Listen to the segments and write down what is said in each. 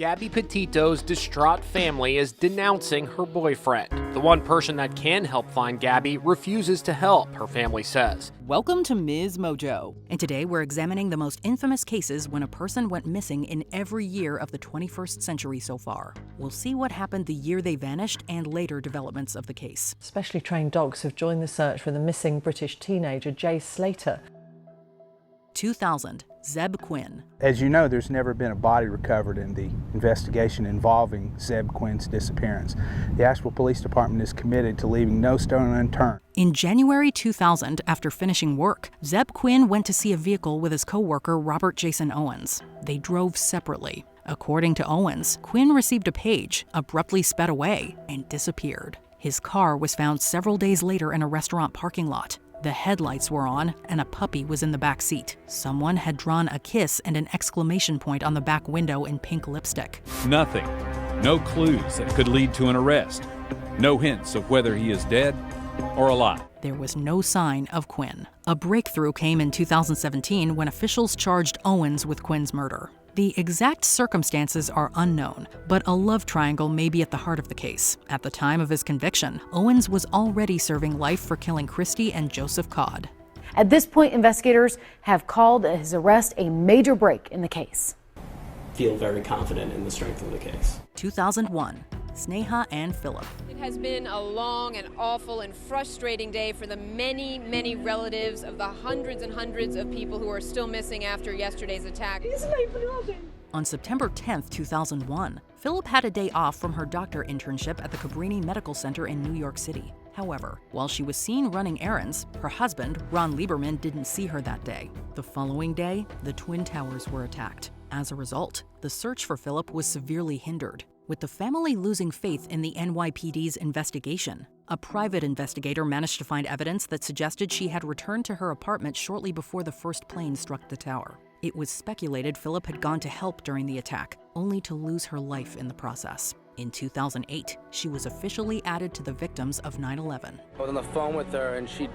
Gabby Petito's distraught family is denouncing her boyfriend. The one person that can help find Gabby refuses to help, her family says. Welcome to MsMojo, and today we're examining the most infamous cases when a person went missing in every year of the 21st century so far. We'll see what happened the year they vanished and later developments of the case. Specially trained dogs have joined the search for the missing British teenager Jay Slater. 2000, Zebb Quinn. As you know, there's never been a body recovered in the investigation involving Zebb Quinn's disappearance. The Asheville Police Department is committed to leaving no stone unturned. In January 2000, after finishing work, Zebb Quinn went to see a vehicle with his co-worker Robert Jason Owens. They drove separately. According to Owens, Quinn received a page, abruptly sped away, and disappeared. His car was found several days later in a restaurant parking lot. The headlights were on, and a puppy was in the back seat. Someone had drawn a kiss and an exclamation point on the back window in pink lipstick. Nothing. No clues that could lead to an arrest. No hints of whether he is dead or alive. There was no sign of Quinn. A breakthrough came in 2017 when officials charged Owens with Quinn's murder. The exact circumstances are unknown, but a love triangle may be at the heart of the case. At the time of his conviction, Owens was already serving life for killing Christy and Joseph Codd. At this point, investigators have called his arrest a major break in the case. Feel very confident in the strength of the case. 2001, Sneha Ann Philip. It has been a long and awful and frustrating day for the many, many relatives of the hundreds and hundreds of people who are still missing after yesterday's attack. On September 10, 2001, Philip had a day off from her doctor internship at the Cabrini Medical Center in New York City. However, while she was seen running errands, her husband, Ron Lieberman, didn't see her that day. The following day, the Twin Towers were attacked. As a result, the search for Philip was severely hindered, with the family losing faith in the NYPD's investigation. A private investigator managed to find evidence that suggested she had returned to her apartment shortly before the first plane struck the tower. It was speculated Philip had gone to help during the attack, only to lose her life in the process. In 2008, she was officially added to the victims of 9/11. I was on the phone with her, and she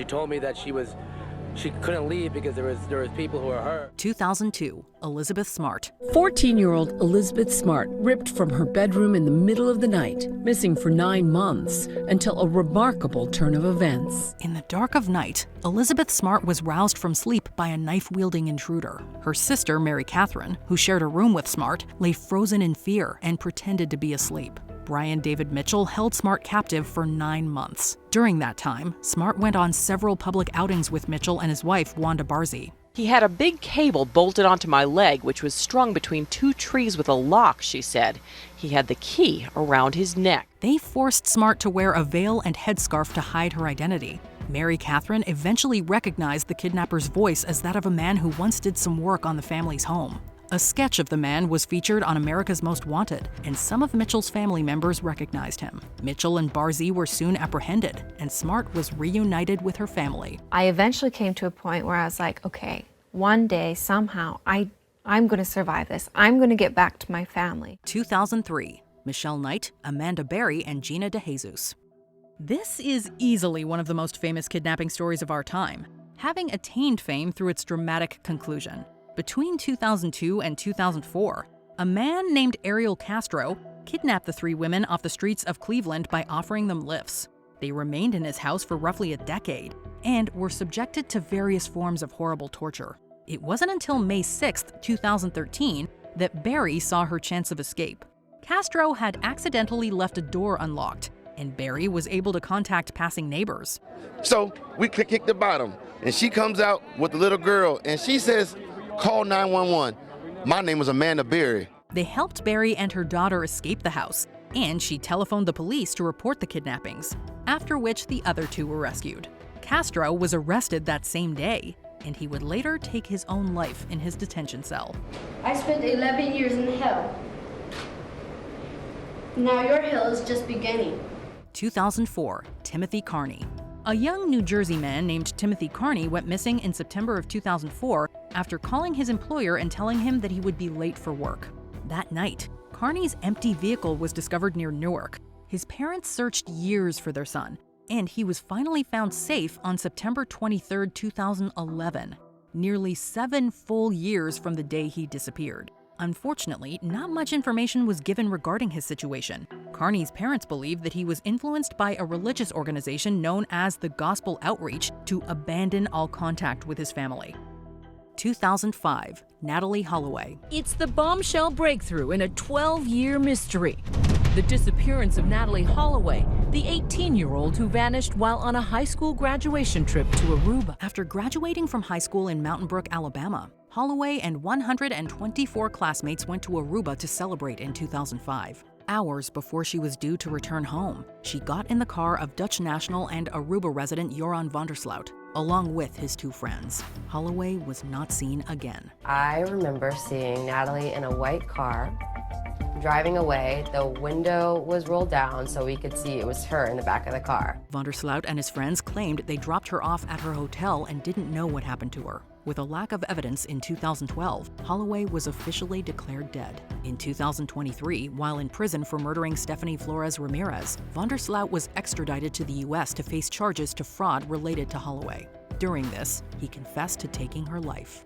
told me that she couldn't leave because there was people who were hurt. 2002, Elizabeth Smart. 14-year-old Elizabeth Smart ripped from her bedroom in the middle of the night, missing for 9 months, until a remarkable turn of events. In the dark of night, Elizabeth Smart was roused from sleep by a knife-wielding intruder. Her sister, Mary Catherine, who shared a room with Smart, lay frozen in fear and pretended to be asleep. Brian David Mitchell held Smart captive for 9 months. During that time, Smart went on several public outings with Mitchell and his wife, Wanda Barzee. He had a big cable bolted onto my leg, which was strung between 2 trees with a lock, she said. He had the key around his neck. They forced Smart to wear a veil and headscarf to hide her identity. Mary Catherine eventually recognized the kidnapper's voice as that of a man who once did some work on the family's home. A sketch of the man was featured on America's Most Wanted, and some of Mitchell's family members recognized him. Mitchell and Barzee were soon apprehended, and Smart was reunited with her family. I eventually came to a point where I was like, okay, one day, somehow, I'm going to survive this. I'm going to get back to my family. 2003, Michelle Knight, Amanda Berry, and Gina DeJesus. This is easily one of the most famous kidnapping stories of our time, having attained fame through its dramatic conclusion. Between 2002 and 2004, a man named Ariel Castro kidnapped the 3 women off the streets of Cleveland by offering them lifts. They remained in his house for roughly a decade and were subjected to various forms of horrible torture. It wasn't until May 6, 2013, that Berry saw her chance of escape. Castro had accidentally left a door unlocked, and Berry was able to contact passing neighbors. So we kick the bottom, and she comes out with the little girl, and she says, "Call 911. My name is Amanda Berry." They helped Berry and her daughter escape the house, and she telephoned the police to report the kidnappings, after which the other 2 were rescued. Castro was arrested that same day, and he would later take his own life in his detention cell. I spent 11 years in hell. Now your hell is just beginning. 2004, Timothy Carney. A young New Jersey man named Timothy Carney went missing in September of 2004 after calling his employer and telling him that he would be late for work. That night, Carney's empty vehicle was discovered near Newark. His parents searched years for their son, and he was finally found safe on September 23, 2011, nearly 7 full years from the day he disappeared. Unfortunately, not much information was given regarding his situation. Carney's parents believe that he was influenced by a religious organization known as the Gospel Outreach to abandon all contact with his family. 2005, Natalee Holloway. It's the bombshell breakthrough in a 12-year mystery. The disappearance of Natalee Holloway, the 18-year-old who vanished while on a high school graduation trip to Aruba. After graduating from high school in Mountain Brook, Alabama, Holloway and 124 classmates went to Aruba to celebrate in 2005. Hours before she was due to return home, she got in the car of Dutch national and Aruba resident Joran van der Sloot, along with his 2 friends. Holloway was not seen again. I remember seeing Natalee in a white car, driving away. The window was rolled down so we could see it was her in the back of the car. Van der Sloot and his friends claimed they dropped her off at her hotel and didn't know what happened to her. With a lack of evidence in 2012, Holloway was officially declared dead. In 2023, while in prison for murdering Stephanie Flores Ramirez, van der Sloot was extradited to the U.S. to face charges to fraud related to Holloway. During this, he confessed to taking her life.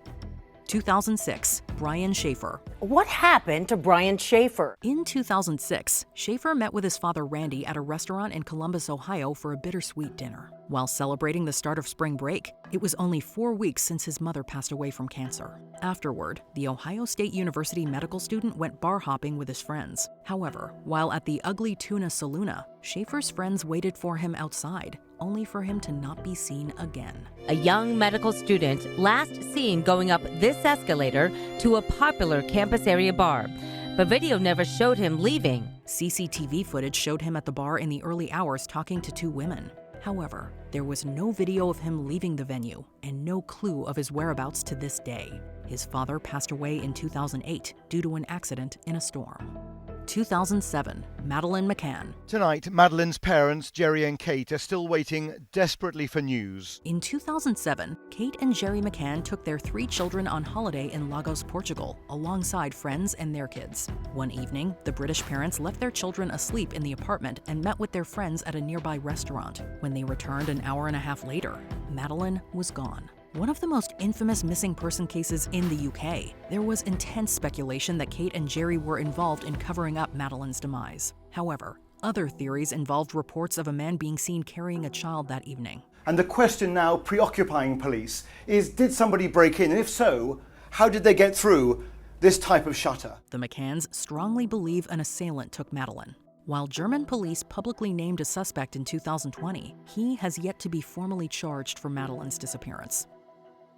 2006, Brian Shaffer. What happened to Brian Shaffer? In 2006, Shaffer met with his father Randy at a restaurant in Columbus, Ohio for a bittersweet dinner. While celebrating the start of spring break, it was only 4 weeks since his mother passed away from cancer. Afterward, the Ohio State University medical student went bar hopping with his friends. However, while at the Ugly Tuna Saloona, Shaffer's friends waited for him outside, only for him to not be seen again. A young medical student last seen going up this escalator to a popular campus area bar, but video never showed him leaving. CCTV footage showed him at the bar in the early hours talking to 2 women. However, there was no video of him leaving the venue and no clue of his whereabouts to this day. His father passed away in 2008 due to an accident in a storm. 2007, Madeleine McCann. Tonight, Madeleine's parents, Jerry and Kate, are still waiting desperately for news. In 2007, Kate and Jerry McCann took their 3 children on holiday in Lagos, Portugal, alongside friends and their kids. One evening, the British parents left their children asleep in the apartment and met with their friends at a nearby restaurant. When they returned an hour and a half later, Madeleine was gone. One of the most infamous missing person cases in the UK, there was intense speculation that Kate and Jerry were involved in covering up Madeleine's demise. However, other theories involved reports of a man being seen carrying a child that evening. And the question now preoccupying police is, did somebody break in? And if so, how did they get through this type of shutter? The McCanns strongly believe an assailant took Madeleine. While German police publicly named a suspect in 2020, he has yet to be formally charged for Madeleine's disappearance.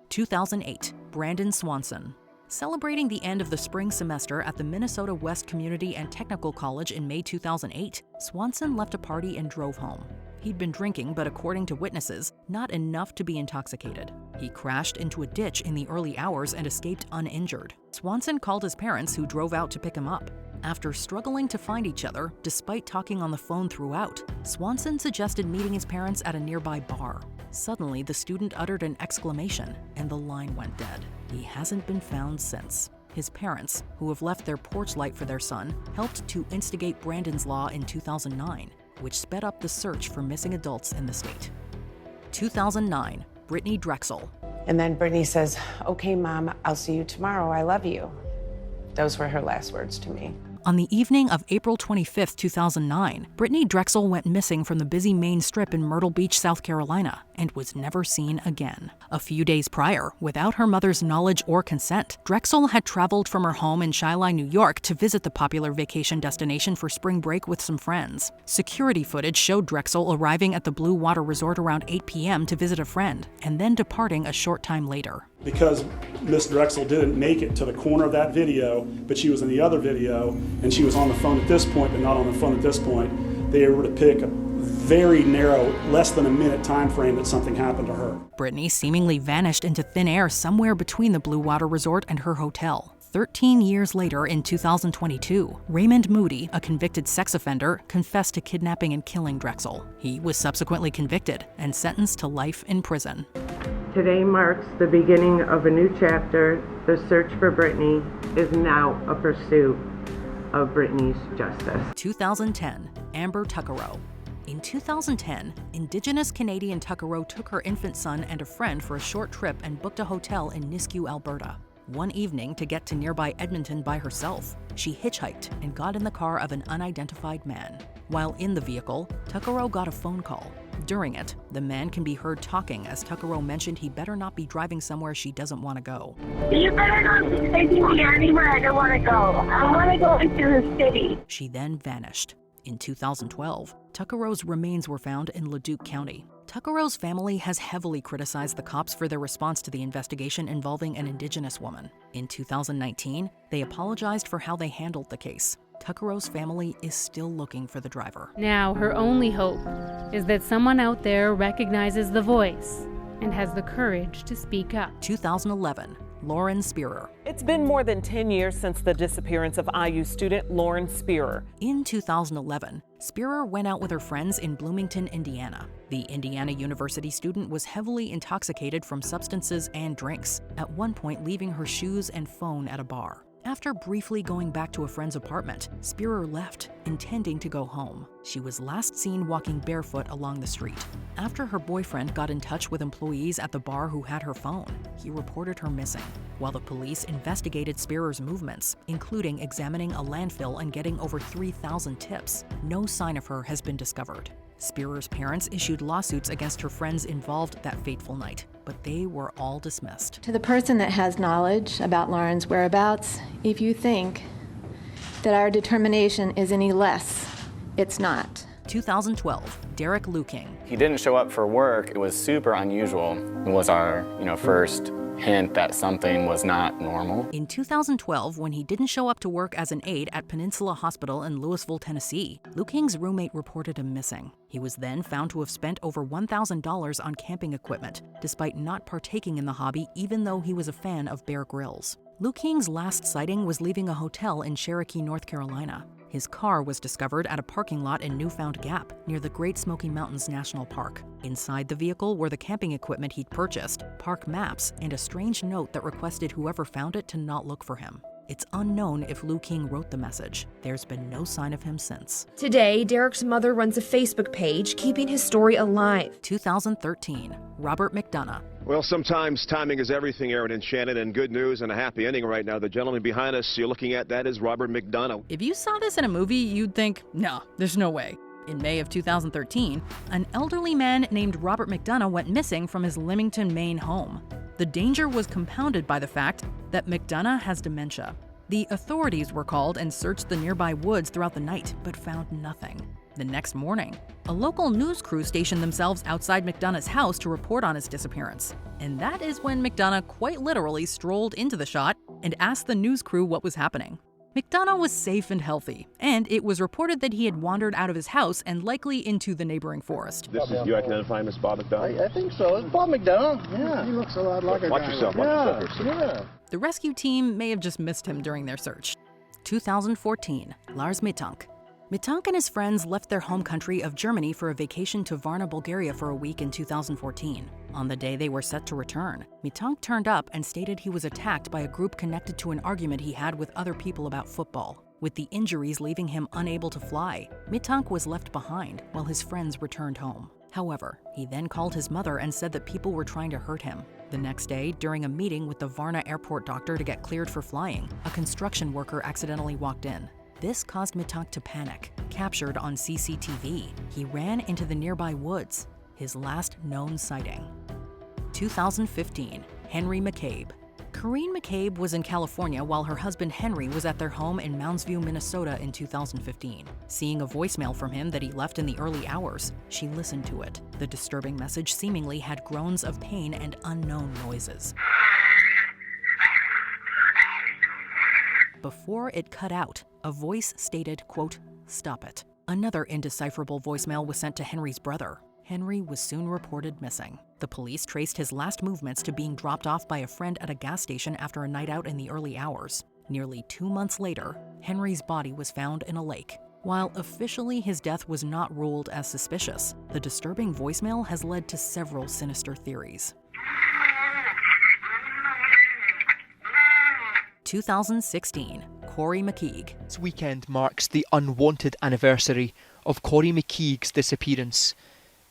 2008, Brandon Swanson. Celebrating the end of the spring semester at the Minnesota West Community and Technical College in May 2008, Swanson left a party and drove home. He'd been drinking, but according to witnesses, not enough to be intoxicated. He crashed into a ditch in the early hours and escaped uninjured. Swanson called his parents, who drove out to pick him up. After struggling to find each other, despite talking on the phone throughout, Swanson suggested meeting his parents at a nearby bar. Suddenly, the student uttered an exclamation, and the line went dead. He hasn't been found since. His parents, who have left their porch light for their son, helped to instigate Brandon's Law in 2009, which sped up the search for missing adults in the state. 2009, Brittanee Drexel. And then Brittanee says, "Okay, Mom, I'll see you tomorrow. I love you." Those were her last words to me. On the evening of April 25, 2009, Brittanee Drexel went missing from the busy Main Strip in Myrtle Beach, South Carolina, and was never seen again. A few days prior, without her mother's knowledge or consent, Drexel had traveled from her home in Shiloh, New York to visit the popular vacation destination for spring break with some friends. Security footage showed Drexel arriving at the Blue Water Resort around 8 p.m. to visit a friend, and then departing a short time later. Because Miss Drexel didn't make it to the corner of that video, but she was in the other video, and she was on the phone at this point, but not on the phone at this point, they were able to pick a very narrow, less than a minute time frame that something happened to her. Brittanee seemingly vanished into thin air somewhere between the Blue Water Resort and her hotel. 13 years later, in 2022, Raymond Moody, a convicted sex offender, confessed to kidnapping and killing Drexel. He was subsequently convicted and sentenced to life in prison. Today marks the beginning of a new chapter. The search for Brittanee is now a pursuit of Brittanee's justice. 2010, Amber Tuccaro. In 2010, Indigenous Canadian Tuccaro took her infant son and a friend for a short trip and booked a hotel in Nisku, Alberta. One evening, to get to nearby Edmonton by herself, she hitchhiked and got in the car of an unidentified man. While in the vehicle, Tuccaro got a phone call. During it, the man can be heard talking as Tuccaro mentioned he better not be driving somewhere she doesn't want to go. You better not be taking me anywhere I don't want to go. I want to go into the city. She then vanished. In 2012, Tuccaro's remains were found in Leduc County. Tuccaro's family has heavily criticized the cops for their response to the investigation involving an Indigenous woman. In 2019, they apologized for how they handled the case. Tuccaro's family is still looking for the driver. Now, her only hope is that someone out there recognizes the voice and has the courage to speak up. 2011, Lauren Spierer. It's been more than 10 years since the disappearance of IU student Lauren Spierer. In 2011, Spierer went out with her friends in Bloomington, Indiana. The Indiana University student was heavily intoxicated from substances and drinks, at one point leaving her shoes and phone at a bar. After briefly going back to a friend's apartment, Spierer left, intending to go home. She was last seen walking barefoot along the street. After her boyfriend got in touch with employees at the bar who had her phone, he reported her missing. While the police investigated Spierer's movements, including examining a landfill and getting over 3,000 tips, no sign of her has been discovered. Spierer's parents issued lawsuits against her friends involved that fateful night, but they were all dismissed. To the person that has knowledge about Lauren's whereabouts, if you think that our determination is any less, it's not. 2012, Derek Lueking. He didn't show up for work. It was super unusual. It was our, first hint that something was not normal. In 2012, when he didn't show up to work as an aide at Peninsula Hospital in Louisville, Tennessee, Lueking's roommate reported him missing. He was then found to have spent over $1,000 on camping equipment, despite not partaking in the hobby even though he was a fan of Bear Grylls. Lueking's last sighting was leaving a hotel in Cherokee, North Carolina. His car was discovered at a parking lot in Newfound Gap, near the Great Smoky Mountains National Park. Inside the vehicle were the camping equipment he'd purchased, park maps, and a strange note that requested whoever found it to not look for him. It's unknown if Lueking wrote the message. There's been no sign of him since. Today, Derek's mother runs a Facebook page, keeping his story alive. 2013, Robert McDonough. Well, sometimes timing is everything, Aaron and Shannon, and good news and a happy ending right now. The gentleman behind us you're looking at, that is Robert McDonough. If you saw this in a movie, you'd think, no, there's no way. In May of 2013, an elderly man named Robert McDonough went missing from his Leamington, Maine home. The danger was compounded by the fact that McDonough has dementia. The authorities were called and searched the nearby woods throughout the night, but found nothing. The next morning, a local news crew stationed themselves outside McDonough's house to report on his disappearance. And that is when McDonough quite literally strolled into the shot and asked the news crew what was happening. McDonough was safe and healthy, and it was reported that he had wandered out of his house and likely into the neighboring forest. This is you identifying as Bob McDonough? I think so. It's Bob McDonough. Yeah. He looks a lot like a guy. Watch yourself. Yeah. The rescue team may have just missed him during their search. 2014, Lars Mittank. Mittank and his friends left their home country of Germany for a vacation to Varna, Bulgaria for a week in 2014. On the day they were set to return, Mittank turned up and stated he was attacked by a group connected to an argument he had with other people about football. With the injuries leaving him unable to fly, Mittank was left behind while his friends returned home. However, he then called his mother and said that people were trying to hurt him. The next day, during a meeting with the Varna airport doctor to get cleared for flying, a construction worker accidentally walked in. This caused Mittank to panic. Captured on CCTV, he ran into the nearby woods, his last known sighting. 2015, Henry McCabe. Corrie McCabe was in California while her husband Henry was at their home in Mounds View, Minnesota in 2015. Seeing a voicemail from him that he left in the early hours, she listened to it. The disturbing message seemingly had groans of pain and unknown noises. Before it cut out, a voice stated, quote, "Stop it." Another indecipherable voicemail was sent to Henry's brother. Henry was soon reported missing. The police traced his last movements to being dropped off by a friend at a gas station after a night out in the early hours. Nearly 2 months later, Henry's body was found in a lake. While officially his death was not ruled as suspicious, the disturbing voicemail has led to several sinister theories. 2016, Corrie McKeague. This weekend marks the unwanted anniversary of Corrie McKeague's disappearance.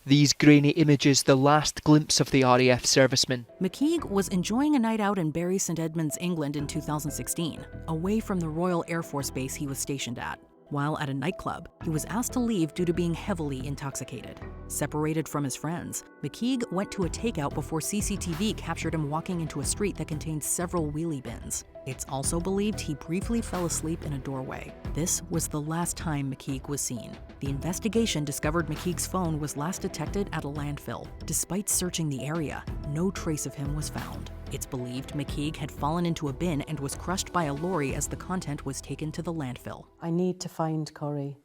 These grainy images the last glimpse of the RAF serviceman. McKeague was enjoying a night out in Bury St Edmunds, England in 2016, away from the Royal Air Force Base he was stationed at. While at a nightclub, he was asked to leave due to being heavily intoxicated. Separated from his friends, McKeague went to a takeout before CCTV captured him walking into a street that contained several wheelie bins. It's also believed he briefly fell asleep in a doorway. This was the last time McKeague was seen. The investigation discovered McKeague's phone was last detected at a landfill. Despite searching the area, no trace of him was found. It's believed McKeague had fallen into a bin and was crushed by a lorry as the content was taken to the landfill. I need to find Corrie,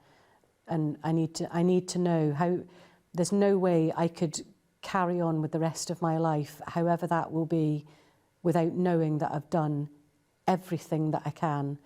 and I need to know how. There's no way I could carry on with the rest of my life, however that will be, without knowing that I've done everything that I can.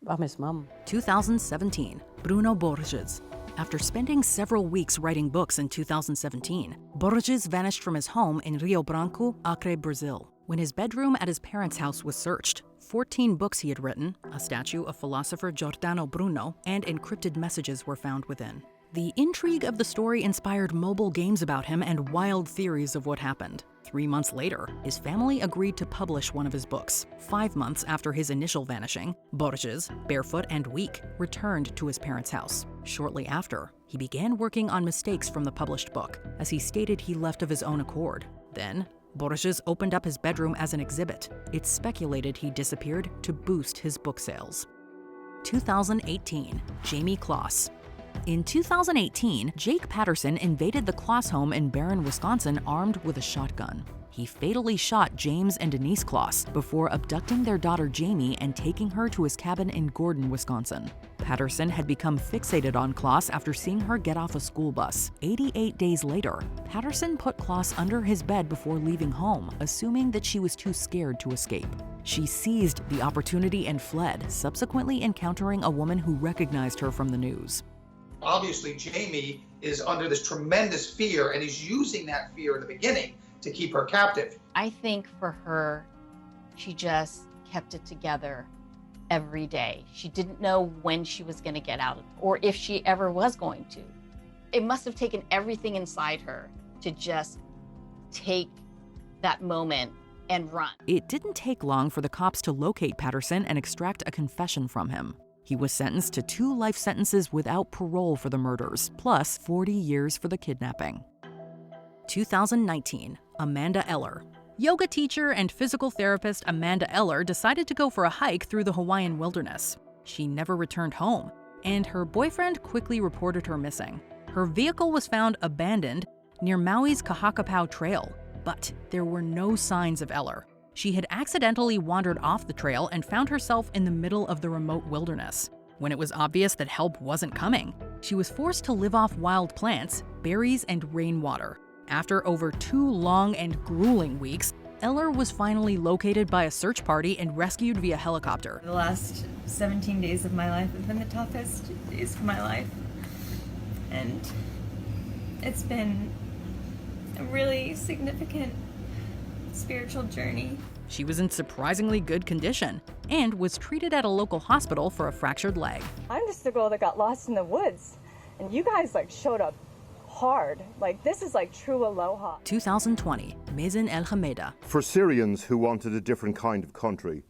I'm his mum. 2017, Bruno Borges. After spending several weeks writing books in 2017, Borges vanished from his home in Rio Branco, Acre, Brazil. When his bedroom at his parents' house was searched, 14 books he had written, a statue of philosopher Giordano Bruno, and encrypted messages were found within. The intrigue of the story inspired mobile games about him and wild theories of what happened. 3 months later, his family agreed to publish one of his books. 5 months after his initial vanishing, Borges, barefoot and weak, returned to his parents' house. Shortly after, he began working on mistakes from the published book, as he stated he left of his own accord. Then, Borges opened up his bedroom as an exhibit. It's speculated he disappeared to boost his book sales. 2018, Jayme Closs. In 2018, Jake Patterson invaded the Closs home in Barron, Wisconsin, armed with a shotgun. He fatally shot James and Denise Closs before abducting their daughter Jayme and taking her to his cabin in Gordon, Wisconsin. Patterson had become fixated on Closs after seeing her get off a school bus. 88 days later, Patterson put Closs under his bed before leaving home, assuming that she was too scared to escape. She seized the opportunity and fled, subsequently encountering a woman who recognized her from the news. Obviously, Jayme is under this tremendous fear and is using that fear in the beginning to keep her captive. I think for her, she just kept it together every day. She didn't know when she was going to get out or if she ever was going to. It must have taken everything inside her to just take that moment and run. It didn't take long for the cops to locate Patterson and extract a confession from him. He was sentenced to 2 life sentences without parole for the murders, plus 40 years for the kidnapping. 2019, Amanda Eller. Yoga teacher and physical therapist Amanda Eller decided to go for a hike through the Hawaiian wilderness. She never returned home, and her boyfriend quickly reported her missing. Her vehicle was found abandoned near Maui's Kahakapau Trail, but there were no signs of Eller. She had accidentally wandered off the trail and found herself in the middle of the remote wilderness. When it was obvious that help wasn't coming, she was forced to live off wild plants, berries, and rainwater. After over 2 long and grueling weeks, Eller was finally located by a search party and rescued via helicopter. The last 17 days of my life have been the toughest days of my life. And it's been a really significant spiritual journey. She was in surprisingly good condition and was treated at a local hospital for a fractured leg. I'm just a girl that got lost in the woods, and you guys showed up hard. This is true aloha. 2020, Mazen Al-Hamada. For Syrians who wanted a different kind of country,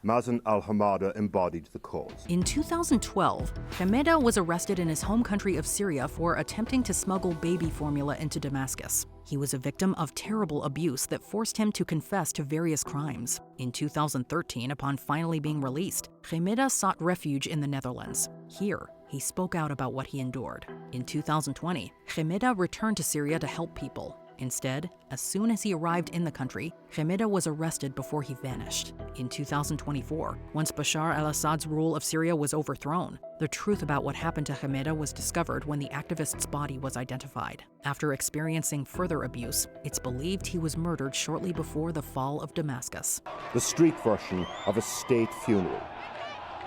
Mazen Al-Hamada embodied the cause. In 2012, Hamada was arrested in his home country of Syria for attempting to smuggle baby formula into Damascus. He was a victim of terrible abuse that forced him to confess to various crimes. In 2013, upon finally being released, Hamada sought refuge in the Netherlands. Here, he spoke out about what he endured. In 2020, Hamada returned to Syria to help people. Instead, as soon as he arrived in the country, Hamada was arrested before he vanished. In 2024, once Bashar al-Assad's rule of Syria was overthrown, the truth about what happened to Hamada was discovered when the activist's body was identified. After experiencing further abuse, it's believed he was murdered shortly before the fall of Damascus. The street version of a state funeral,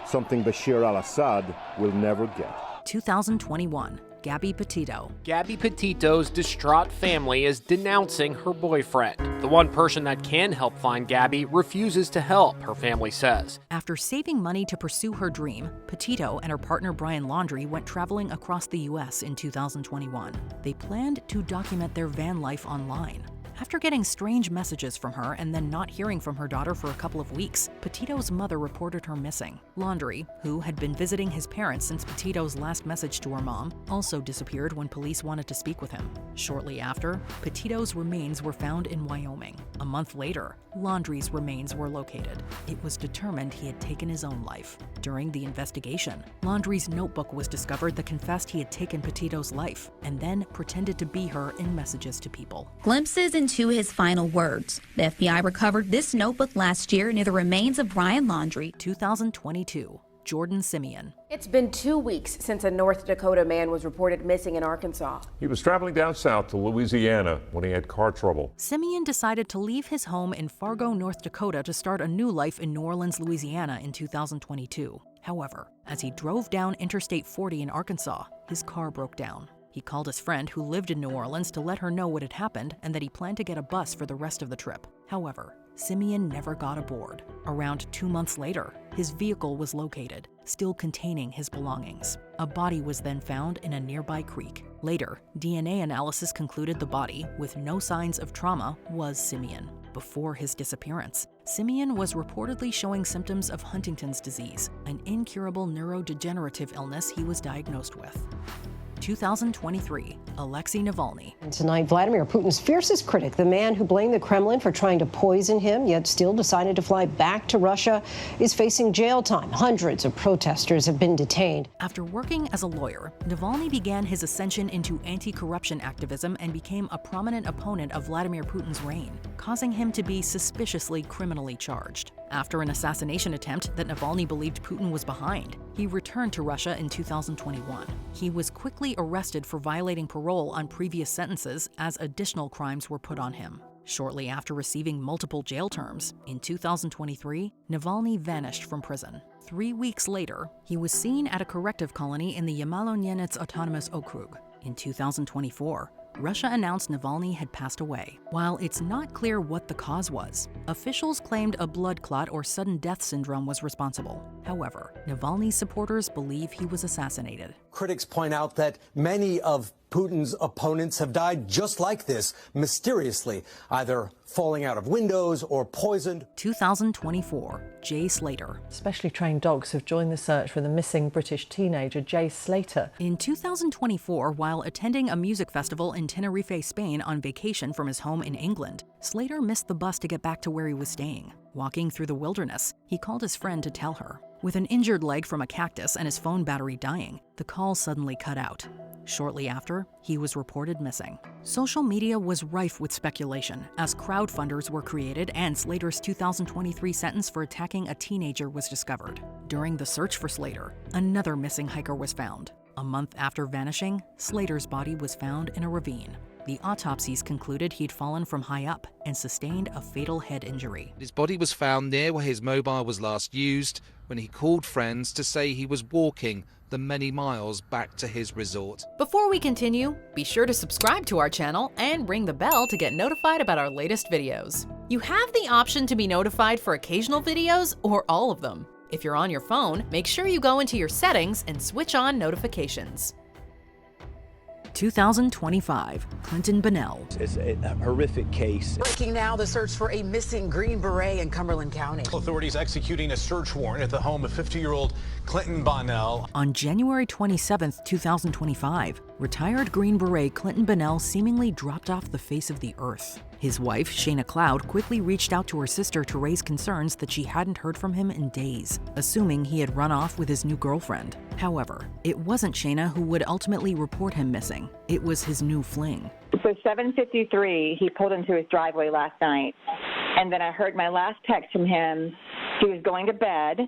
something Bashar al-Assad will never get. 2021. Gabby Petito. Gabby Petito's distraught family is denouncing her boyfriend. The one person that can help find Gabby refuses to help, her family says. After saving money to pursue her dream, Petito and her partner Brian Laundrie went traveling across the U.S. in 2021. They planned to document their van life online. After getting strange messages from her and then not hearing from her daughter for a couple of weeks, Petito's mother reported her missing. Laundrie, who had been visiting his parents since Petito's last message to her mom, also disappeared when police wanted to speak with him. Shortly after, Petito's remains were found in Wyoming. A month later, Laundrie's remains were located. It was determined he had taken his own life. During the investigation, Laundrie's notebook was discovered that confessed he had taken Petito's life and then pretended to be her in messages to people. Glimpses into his final words. The FBI recovered this notebook last year near the remains of Brian Laundrie. 2022. Jordan Simeon. It's been 2 weeks since a North Dakota man was reported missing in Arkansas. He was traveling down south to Louisiana when he had car trouble. Simeon decided to leave his home in Fargo, North Dakota to start a new life in New Orleans, Louisiana in 2022. However, as he drove down Interstate 40 in Arkansas, his car broke down. He called his friend who lived in New Orleans to let her know what had happened and that he planned to get a bus for the rest of the trip. However, Simeon never got aboard. Around 2 months later, his vehicle was located, still containing his belongings. A body was then found in a nearby creek. Later, DNA analysis concluded the body, with no signs of trauma, was Simeon. Before his disappearance, Simeon was reportedly showing symptoms of Huntington's disease, an incurable neurodegenerative illness he was diagnosed with. 2023, Alexei Navalny. And tonight, Vladimir Putin's fiercest critic, the man who blamed the Kremlin for trying to poison him, yet still decided to fly back to Russia, is facing jail time. Hundreds of protesters have been detained. After working as a lawyer, Navalny began his ascension into anti-corruption activism and became a prominent opponent of Vladimir Putin's reign, causing him to be suspiciously criminally charged. After an assassination attempt that Navalny believed Putin was behind, he returned to Russia in 2021. He was quickly arrested for violating parole on previous sentences as additional crimes were put on him. Shortly after receiving multiple jail terms, in 2023, Navalny vanished from prison. 3 weeks later, he was seen at a corrective colony in the Yamalo-Nenets Autonomous Okrug. In 2024, Russia announced Navalny had passed away. While it's not clear what the cause was, officials claimed a blood clot or sudden death syndrome was responsible. However, Navalny's supporters believe he was assassinated. Critics point out that many of Putin's opponents have died just like this, mysteriously, either falling out of windows or poisoned. 2024, Jay Slater. Specially trained dogs have joined the search for the missing British teenager Jay Slater. In 2024, while attending a music festival in Tenerife, Spain on vacation from his home in England, Slater missed the bus to get back to where he was staying. Walking through the wilderness, he called his friend to tell her. With an injured leg from a cactus and his phone battery dying, the call suddenly cut out. Shortly after, he was reported missing. Social media was rife with speculation as crowdfunders were created and Slater's 2023 sentence for attacking a teenager was discovered. During the search for Slater, another missing hiker was found. A month after vanishing, Slater's body was found in a ravine. The autopsies concluded he'd fallen from high up and sustained a fatal head injury. His body was found near where his mobile was last used when he called friends to say he was walking the many miles back to his resort. Before we continue, be sure to subscribe to our channel and ring the bell to get notified about our latest videos. You have the option to be notified for occasional videos or all of them. If you're on your phone, make sure you go into your settings and switch on notifications. 2025, Clinton Bonnell. It's a horrific case. Breaking now, the search for a missing Green Beret in Cumberland County. Authorities executing a search warrant at the home of 50-year-old Clinton Bonnell. On January 27, 2025, retired Green Beret Clinton Bonnell seemingly dropped off the face of the earth. His wife, Shayna Cloud, quickly reached out to her sister to raise concerns that she hadn't heard from him in days, assuming he had run off with his new girlfriend. However, it wasn't Shayna who would ultimately report him missing. It was his new fling. So 7:53, he pulled into his driveway last night, and then I heard my last text from him. He was going to bed,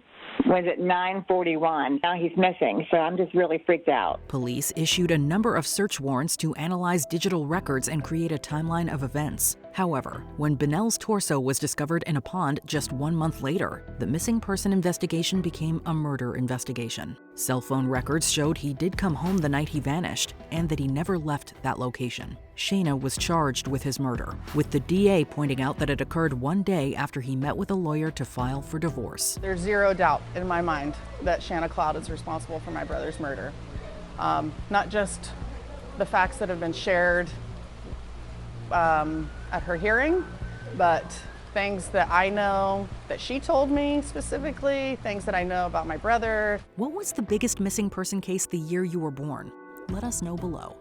was at 9:41. Now he's missing, so I'm just really freaked out. Police issued a number of search warrants to analyze digital records and create a timeline of events. However, when Bennell's torso was discovered in a pond just 1 month later, the missing person investigation became a murder investigation. Cell phone records showed he did come home the night he vanished and that he never left that location. Shayna was charged with his murder, with the DA pointing out that it occurred 1 day after he met with a lawyer to file for divorce. There's zero doubt in my mind that Shanna Cloud is responsible for my brother's murder. Not just the facts that have been shared at her hearing, but things that I know that she told me specifically, things that I know about my brother. What was the biggest missing person case the year you were born? Let us know below.